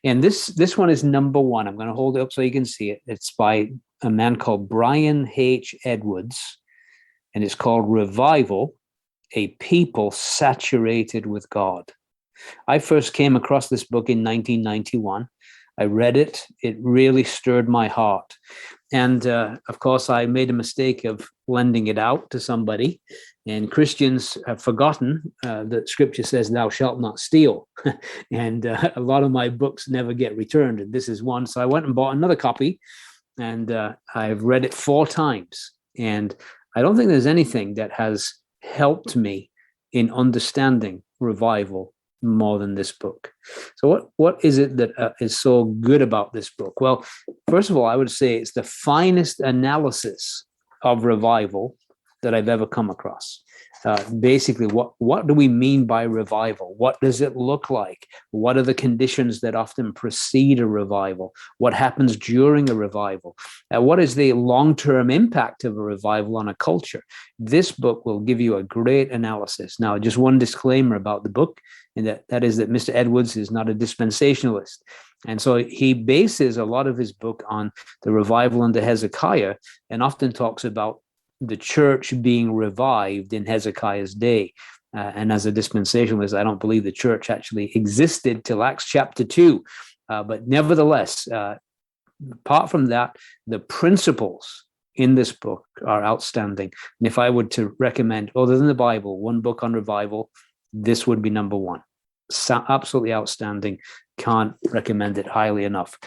And this one is number one. I'm going to hold it up so you can see it. It's by a man called Bryan Edwards, and it's called Revival, a People Saturated with God. I first came across this book in 1991. I read it. It really stirred my heart. And of course, I made a mistake of lending it out to somebody. And Christians have forgotten that scripture says, thou shalt not steal. And a lot of my books never get returned. And this is one. So I went and bought another copy. And I've read it 4 times. And I don't think there's anything that has helped me in understanding revival more than this book. So what is it that is so good about this book? Well, first of all, I would say it's the finest analysis of revival that I've ever come across. Basically, what do we mean by revival? What does it look like? What are the conditions that often precede a revival? What happens during a revival? What is the long-term impact of a revival on a culture? This book will give you a great analysis. Now, just one disclaimer about the book, and that is that Mr. Edwards is not a dispensationalist. And so he bases a lot of his book on the revival under Hezekiah, and often talks about the church being revived in Hezekiah's day. And as a dispensationalist, I don't believe the church actually existed till Acts chapter 2. But nevertheless, apart from that, the principles in this book are outstanding. And if I were to recommend, other than the Bible, one book on revival, this would be number one. Absolutely outstanding. Can't recommend it highly enough.